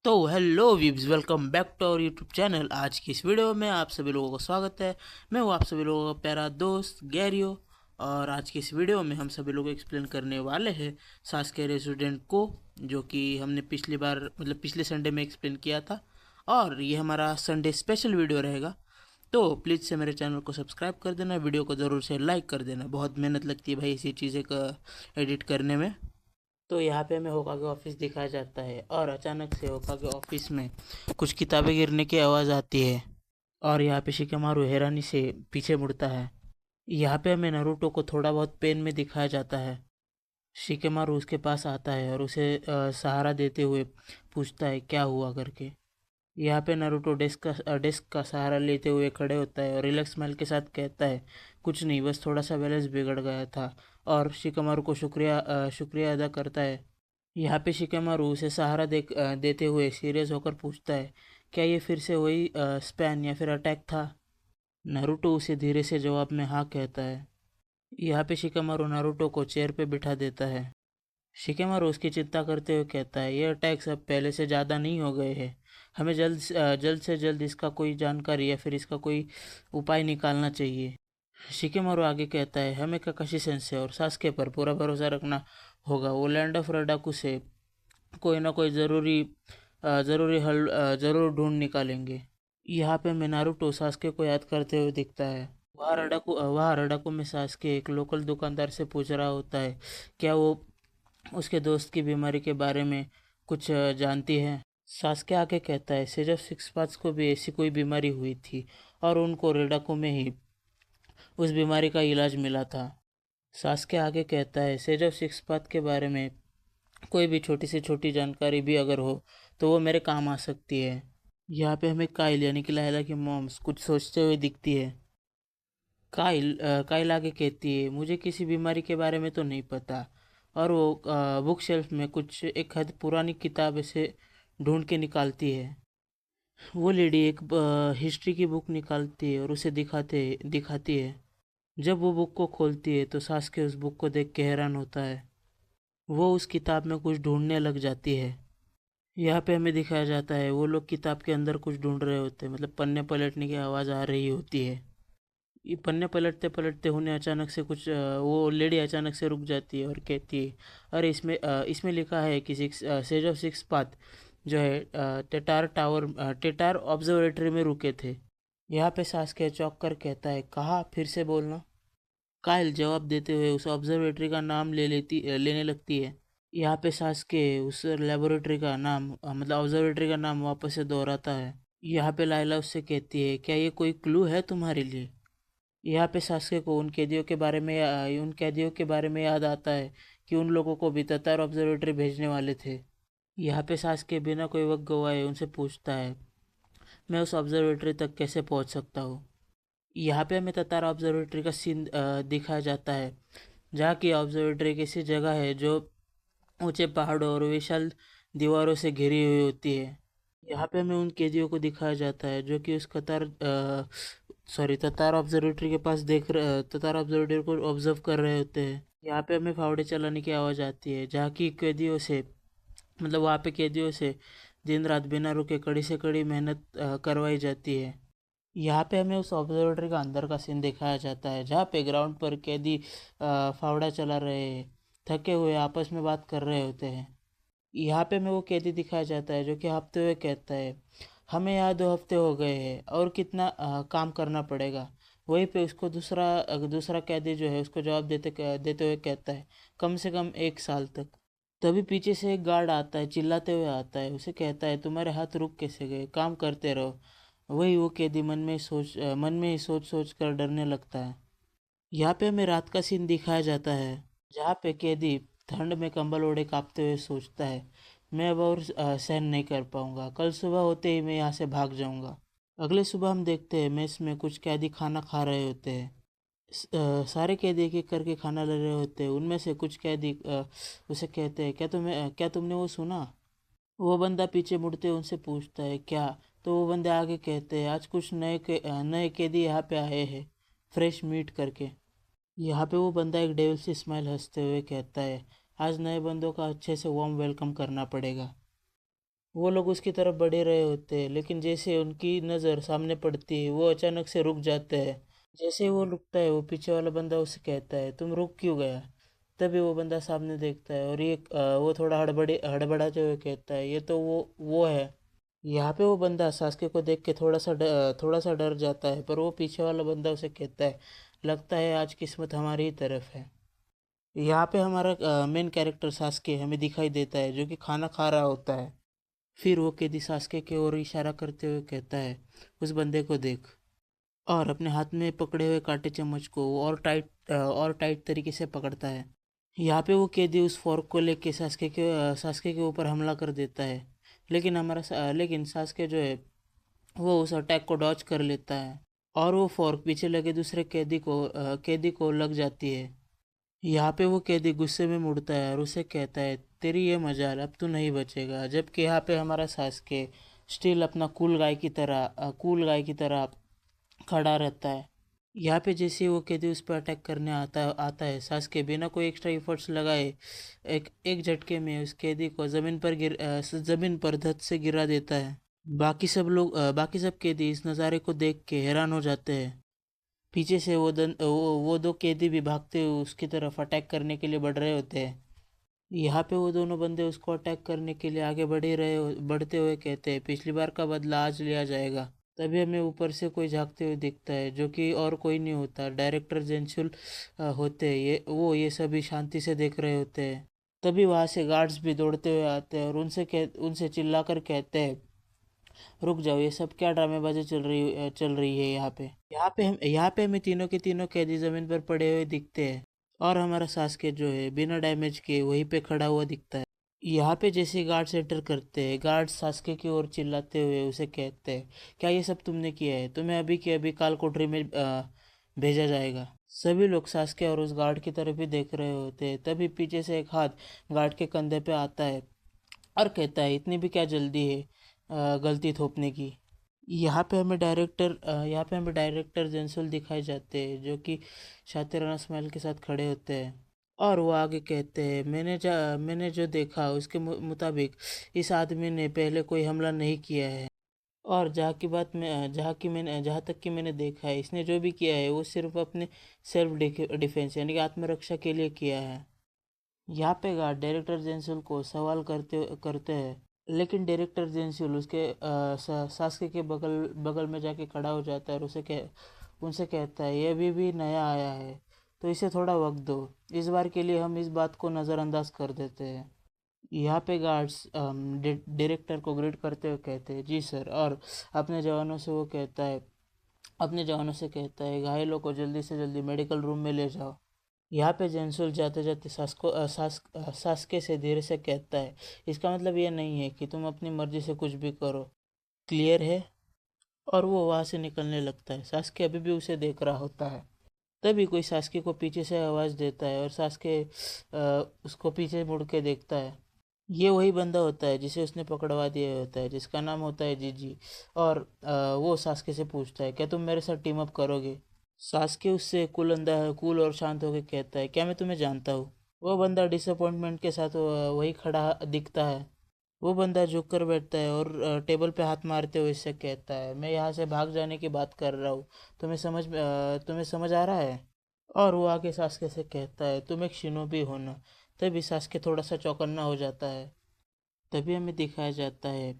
तो hello views, welcome back to our YouTube channel. आज की इस वीडियो में आप सभी लोगों का स्वागत है। मैं हूँ आप सभी लोगों का प्यारा दोस्त गैरियो। और आज की इस वीडियो में हम सभी लोग एक्सप्लेन करने वाले हैं सास्के रेसिडेंट को, जो कि हमने पिछली बार मतलब पिछले संडे में एक्सप्लेन किया था। और ये हमारा संडे स्पेशल वीडियो रहेगा। तो प्लीज़ से मेरे चैनल को सब्सक्राइब कर देना, वीडियो को ज़रूर से लाइक कर देना। बहुत मेहनत लगती है भाई इसी चीज़ें का एडिट करने में। तो यहाँ पे हमें होकागे ऑफिस दिखाया जाता है और अचानक से होकागे ऑफिस में कुछ किताबें गिरने की आवाज़ आती है। और यहाँ पे शिकेमारू हैरानी से पीछे मुड़ता है। यहाँ पे हमें नारुतो को थोड़ा बहुत पेन में दिखाया जाता है। शिकेमारू उसके पास आता है और उसे सहारा देते हुए पूछता है क्या हुआ करके। यहाँ पे नारुतो डेस्क का सहारा लेते हुए खड़े होता है और रिलैक्स स्माइल के साथ कहता है कुछ नहीं, बस थोड़ा सा बैलेंस बिगड़ गया था। और शिकेमारू को शुक्रिया अदा करता है। यहाँ पे शिकेमारू उसे सहारा देते हुए सीरियस होकर पूछता है क्या ये फिर से वही स्पैन या फिर अटैक था। नारुतो उसे धीरे से जवाब में हाँ कहता है। यहाँ पे शिकेमारू नारुतो को चेयर पे बिठा देता है। शिकेमारू उसकी चिंता करते हुए कहता है ये अटैक्स अब पहले से ज़्यादा नहीं हो गए हैं। हमें जल्द से जल्द इसका कोई जानकारी या फिर इसका कोई उपाय निकालना चाहिए। शिकेमारू आगे कहता है हमें काकाशी सेंसे और सास्के पर पूरा भरोसा रखना होगा। वो लैंड ऑफ रडाकू से कोई ना कोई ज़रूरी हल ज़रूर ढूंढ निकालेंगे। यहाँ पे मैं नारुतो सास्के को याद करते हुए दिखता है। वहाँ रडाकू में सास्के एक लोकल दुकानदार से पूछ रहा होता है क्या वो उसके दोस्त की बीमारी के बारे में कुछ जानती है। सास्के आके कहता है सेज ऑफ सिक्स पाथ्स को भी ऐसी कोई बीमारी हुई थी और उनको रेडाको में ही उस बीमारी का इलाज मिला था। सास्के आगे कहता है सेज ऑफ सिक्स पाथ के बारे में कोई भी छोटी से छोटी जानकारी भी अगर हो तो वो मेरे काम आ सकती है। यहाँ पे हमें काइल यानी कि लायला की मॉम्स कुछ सोचते हुए दिखती है। काइल आगे कहती है मुझे किसी बीमारी के बारे में तो नहीं पता। और वो बुक शेल्फ में कुछ एक हद पुरानी किताब से ढूंढ के निकालती है। वो लेडी एक हिस्ट्री की बुक निकालती है और उसे दिखाती है। जब वो बुक को खोलती है तो सास्के उस बुक को देख के हैरान होता है। वो उस किताब में कुछ ढूंढने लग जाती है। यहाँ पे हमें दिखाया जाता है वो लोग किताब के अंदर कुछ ढूंढ रहे होते हैं, मतलब पन्ने पलटने की आवाज़ आ रही होती है। ये पन्ने पलटते पलटते उन्हें अचानक से वो लेडी अचानक से रुक जाती है और कहती है अरे इसमें लिखा है कि सेज ऑफ सिक्स पाथ जो है टेटार ऑब्जर्वेटरी में रुके थे। यहाँ पे सास्के चौंक कर कहता है कहा, फिर से बोलना। काइल जवाब देते हुए उस ऑब्जर्वेटरी का नाम लेने लगती है। यहाँ पे सास्के उस लेबोरेटरी का नाम मतलब ऑब्जर्वेटरी का नाम वापस से दोहराता है। यहाँ पे लाइला उससे कहती है क्या ये कोई क्लू है तुम्हारे लिए। यहाँ पे सास्के को उन कैदियों के बारे में याद आता है कि उन लोगों को भी ततार ऑब्जर्वेटरी भेजने वाले थे। यहाँ पे सास्के बिना कोई वक्त गवाए उनसे पूछता है मैं उस ऑब्जर्वेटरी तक कैसे पहुँच सकता हूँ। यहाँ पे हमें ततारा ऑब्जर्वेटरी का सीन दिखाया जाता है, जहाँ की ऑब्जर्वेटरी किसी जगह है जो ऊंचे पहाड़ों और विशाल दीवारों से घिरी हुई होती है। यहाँ पे हमें उन कैदियों को दिखाया जाता है जो कि उस ततार ऑब्जर्वेटरी के पास ततार ऑब्जर्वेटरी को ऑब्जर्व कर रहे होते हैं। यहाँ पे हमें फावड़े चलाने की आवाज़ आती है, जहाँ की कैदियों से मतलब वहाँ पे कैदियों से दिन रात बिना रुके कड़ी से कड़ी मेहनत करवाई जाती है। यहाँ पे हमें उस ऑब्जर्वेटरी का अंदर का सीन दिखाया जाता है, जहाँ पे ग्राउंड पर कैदी फावड़ा चला रहे थके हुए आपस में बात कर रहे होते हैं। यहाँ पे हमें वो कैदी दिखाया जाता है जो कि हफ्ते हुए कहता है हमें यहाँ 2 हफ्ते हो गए हैं और कितना काम करना पड़ेगा। वहीं पे उसको दूसरा कैदी जो है उसको जवाब देते हुए कहता है कम से कम 1 साल तक। तभी पीछे से एक गार्ड आता है, चिल्लाते हुए आता है, उसे कहता है तुम्हारे हाथ रुक कैसे गए, काम करते रहो। वही वो कैदी मन में ही सोच सोच कर डरने लगता है। यहाँ पे हमें रात का सीन दिखाया जाता है, जहाँ पे कैदी ठंड में कंबल ओढ़े कांपते हुए सोचता है मैं अब और सहन नहीं कर पाऊंगा, कल सुबह होते ही मैं यहाँ से भाग जाऊंगा। अगले सुबह हम देखते हैं मेस में कुछ कैदी खाना खा रहे होते हैं। सारे कैदी एक एक करके खाना ले रहे होते हैं। उनमें से कुछ कैदी उसे कहते हैं क्या तुमने वो सुना। वो बंदा पीछे मुड़ते उनसे पूछता है क्या। तो वो बंदे आगे कहते हैं आज कुछ नए कैदी यहाँ पे आए हैं फ्रेश मीट करके। यहाँ पे वो बंदा एक डेविल सी स्माइल हंसते हुए कहता है आज नए बंदों का अच्छे से वार्म वेलकम करना पड़ेगा। वो लोग उसकी तरफ बढ़ ही रहे होते हैं, लेकिन जैसे उनकी नज़र सामने पड़ती है वो अचानक से रुक जाते हैं। जैसे ही वो रुकता है वो पीछे वाला बंदा उसे कहता है तुम रुक क्यों गया। तभी वो बंदा सामने देखता है और ये वो थोड़ा हड़बड़ाते हुए कहता है ये तो वो है। यहाँ पे वो बंदा सास्के को देख के थोड़ा सा डर जाता है, पर वो पीछे वाला बंदा उसे कहता है लगता है आज किस्मत हमारी ही तरफ है। यहाँ पे हमारा मेन कैरेक्टर सास्के हमें दिखाई देता है जो कि खाना खा रहा होता है। फिर वो कैदी सास्के की ओर इशारा करते हुए कहता है उस बंदे को देख, और अपने हाथ में पकड़े हुए कांटे चम्मच को और टाइट तरीके से पकड़ता है। यहाँ पे वो कैदी उस फोर्क को लेके सास्के के ऊपर हमला कर देता है, लेकिन सास्के जो है वो उस अटैक को डॉज कर लेता है और वो फोर्क पीछे लगे दूसरे कैदी को लग जाती है। यहाँ पे वो कैदी गुस्से में मुड़ता है और उसे कहता है तेरी ये मजाल, अब तू नहीं बचेगा। जबकि यहाँ पे हमारा सास्के स्टिल अपना कूल गाय की तरह खड़ा रहता है। यहाँ पे जैसे वो कैदी उस पर अटैक करने आता है, सास्के बिना कोई एक्स्ट्रा एफर्ट्स लगाए एक एक झटके में उस कैदी को जमीन पर धड़ से गिरा देता है। बाकी सब कैदी इस नज़ारे को देख के हैरान हो जाते हैं। पीछे से वो दो कैदी भी भागते हुए उसकी तरफ अटैक करने के लिए बढ़ रहे होते हैं। यहाँ पे वो दोनों बंदे उसको अटैक करने के लिए आगे बढ़ते हुए कहते हैं पिछली बार का बदला आज लिया जाएगा। तभी हमें ऊपर से कोई झांकते हुए दिखता है जो कि और कोई नहीं होता, डायरेक्टर जेंसुल होते हैं। ये सभी शांति से देख रहे होते हैं। तभी वहाँ से गार्ड्स भी दौड़ते हुए आते हैं और उनसे चिल्लाकर कहते हैं रुक जाओ, ये सब क्या ड्रामेबाजी चल रही है यहाँ पे हमें तीनों के तीनों कैदी जमीन पर पड़े हुए दिखते हैं और हमारा सास्के जो है बिना डैमेज के वहीं पे खड़ा हुआ दिखता है। यहाँ पे जैसे गार्ड्स एंटर करते हैं, गार्ड्स सास्के की ओर चिल्लाते हुए उसे कहते हैं क्या ये सब तुमने किया है, तुम्हें अभी के अभी काल कोठरी में भेजा जाएगा। सभी लोग सास्के और उस गार्ड की तरफ ही देख रहे होते हैं। तभी पीछे से एक हाथ गार्ड के कंधे पे आता है और कहता है इतनी भी क्या जल्दी है गलती थोपने की। यहाँ पे हमें डायरेक्टर जेंसल दिखाए जाते हैं जो कि शातिराना स्माइल के साथ खड़े होते हैं और वो आगे कहते हैं मैंने जो देखा उसके मुताबिक इस आदमी ने पहले कोई हमला नहीं किया है, और जहाँ तक कि मैंने देखा है इसने जो भी किया है वो सिर्फ अपने सेल्फ डिफेंस यानी कि आत्मरक्षा के लिए किया है। यहाँ पे गार्ड डायरेक्टर जेंसल को सवाल करते हैं, लेकिन डायरेक्टर जेंसिल सास्के के बगल में जाके खड़ा हो जाता है और उनसे कहता है ये अभी भी नया आया है तो इसे थोड़ा वक्त दो, इस बार के लिए हम इस बात को नज़रअंदाज कर देते हैं। यहाँ पे गार्ड्स डायरेक्टर को ग्रीट करते हुए कहते हैं जी सर, और अपने जवानों से कहता है घायलों को जल्दी से जल्दी मेडिकल रूम में ले जाओ। यहाँ पे जेंसुल जाते जाते सास्के से धीरे से कहता है इसका मतलब ये नहीं है कि तुम अपनी मर्जी से कुछ भी करो, क्लियर है। और वो वहाँ से निकलने लगता है। सास्के अभी भी उसे देख रहा होता है। तभी कोई सास्के को पीछे से आवाज़ देता है और सास्के उसको पीछे मुड़ के देखता है। ये वही बंदा होता है जिसे उसने पकड़वा दिया होता है, जिसका नाम होता है जीजी। और वो सास्के से पूछता है क्या तुम मेरे साथ टीम अप करोगे। सास्के उससे कूल और शांत होकर कहता है क्या मैं तुम्हें जानता हूँ। वो बंदा डिसअपॉइंटमेंट के साथ वही खड़ा दिखता है। वो बंदा झुक कर बैठता है और टेबल पे हाथ मारते हुए इससे कहता है मैं यहाँ से भाग जाने की बात कर रहा हूँ, तुम्हें समझ आ रहा है। और वो आगे सास्के से कहता है तुम एक शिनोबी हो ना। तभी सास्के थोड़ा सा चौकन्ना हो जाता है। तभी हमें दिखाया जाता है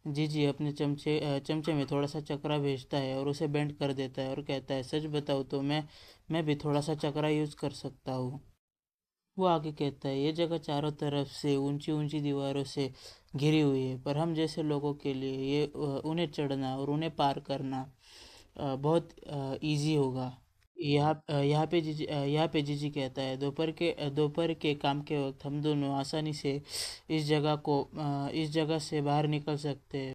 जीजी अपने चमचे में थोड़ा सा चकरा भेजता है और उसे बेंड कर देता है और कहता है सच बताऊँ तो मैं भी थोड़ा सा चकरा यूज़ कर सकता हूँ। वो आगे कहता है ये जगह चारों तरफ से ऊंची ऊंची दीवारों से घिरी हुई है, पर हम जैसे लोगों के लिए उन्हें चढ़ना और उन्हें पार करना बहुत इजी होगा। यहाँ पे जीजी कहता है दोपहर के काम के वक्त हम दोनों आसानी से इस जगह से बाहर निकल सकते हैं।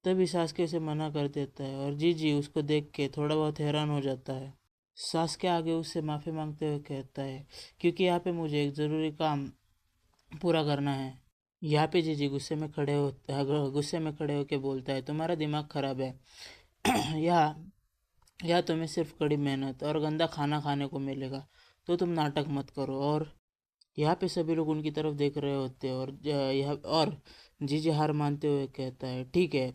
तभी सास्के उसे मना कर देता है और जीजी उसको देख के थोड़ा बहुत हैरान हो जाता है। सास्के आगे उससे माफ़ी मांगते हुए कहता है क्योंकि यहाँ पे मुझे एक ज़रूरी काम पूरा करना है। यहाँ पे जीजी गुस्से में खड़े होके बोलता है तुम्हारा दिमाग खराब है। यहाँ या तुम्हें सिर्फ कड़ी मेहनत और गंदा खाना खाने को मिलेगा, तो तुम नाटक मत करो। और यहाँ पे सभी लोग उनकी तरफ देख रहे होते हैं और जीजी हार मानते हुए कहता है, ठीक है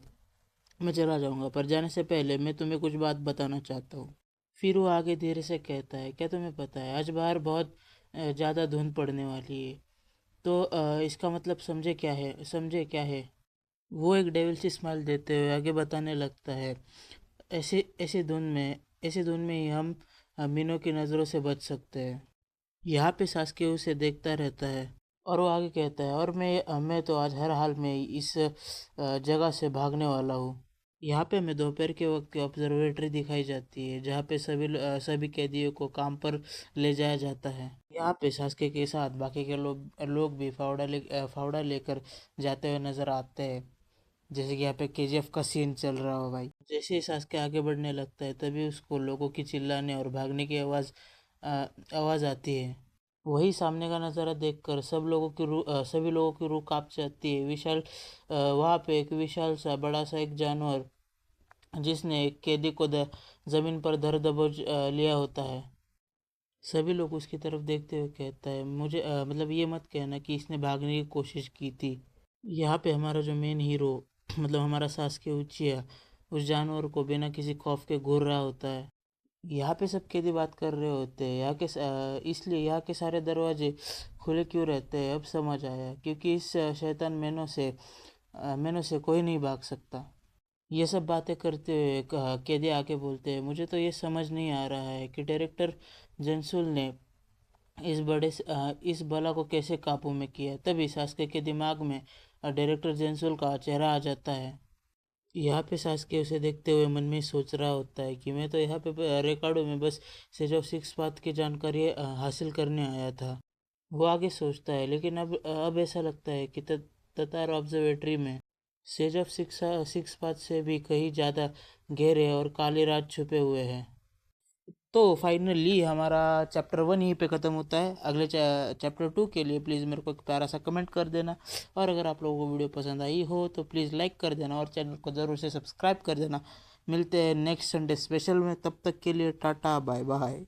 मैं चला जाऊंगा, पर जाने से पहले मैं तुम्हें कुछ बात बताना चाहता हूँ। फिर वो आगे धीरे से कहता है, क्या तुम्हें पता है आज बाहर बहुत ज़्यादा धुंध पड़ने वाली है। तो इसका मतलब समझे क्या है। वो एक डेविल सी स्माइल देते हुए आगे बताने लगता है, ऐसे ऐसी धुन में ही हम मीनों की नज़रों से बच सकते हैं। यहाँ पे सास्के उसे देखता रहता है और वो आगे कहता है, और मैं तो आज हर हाल में इस जगह से भागने वाला हूँ। यहाँ पे हमें दोपहर के वक्त ऑब्जर्वेटरी दिखाई जाती है, जहाँ पे सभी कैदियों को काम पर ले जाया जाता है। यहाँ पे सास्के के साथ बाकी के लोग भी फावड़ा लेकर जाते हुए नजर आते हैं। जैसे कि यहाँ पे केजीएफ का सीन चल रहा हो भाई। जैसे ही सास्के आगे बढ़ने लगता है तभी उसको लोगों की चिल्लाने और भागने की आवाज़ आती है। वही सामने का नज़ारा देखकर सभी लोगों की रूह कांप जाती है। वहाँ पे एक विशाल सा बड़ा सा एक जानवर, जिसने एक कैदी को जमीन पर धर दबोच लिया होता है। सभी लोग उसकी तरफ देखते हुए कहता है, मतलब ये मत कहना कि इसने भागने की कोशिश की थी। यहाँ पे हमारा जो मेन हीरो मतलब हमारा सास्के उचिया उस जानवर को बिना किसी खौफ के घूर रहा होता है। यहाँ पे सब कैदी बात कर रहे होते हैं, इसलिए यहाँ के सारे दरवाजे खुले क्यों रहते हैं अब समझ आया, क्योंकि इस शैतान मेनों से कोई नहीं भाग सकता। ये सब बातें करते हुए कैदी आके बोलते हैं, मुझे तो ये समझ नहीं आ रहा है कि डायरेक्टर जेंसुल ने इस बला को कैसे काबू में किया। तभी सास्के के दिमाग में डायरेक्टर जेंसुल का चेहरा आ जाता है। यहाँ पे सास्के उसे देखते हुए मन में सोच रहा होता है कि मैं तो यहाँ पे रिकॉर्डो में बस सेज ऑफ सिक्स पाथ की जानकारी हासिल करने आया था। वो आगे सोचता है, लेकिन अब ऐसा लगता है कि ततार ऑब्जर्वेटरी में सेज ऑफ सिक्स पाथ से भी कहीं ज़्यादा गहरे और काले राज छुपे हुए हैं। तो फाइनली हमारा चैप्टर 1 यहीं पे ख़त्म होता है। अगले चैप्टर 2 के लिए प्लीज़ मेरे को एक प्यारा सा कमेंट कर देना, और अगर आप लोगों को वीडियो पसंद आई हो तो प्लीज़ लाइक कर देना और चैनल को ज़रूर से सब्सक्राइब कर देना। मिलते हैं नेक्स्ट संडे स्पेशल में, तब तक के लिए टाटा बाय बाय।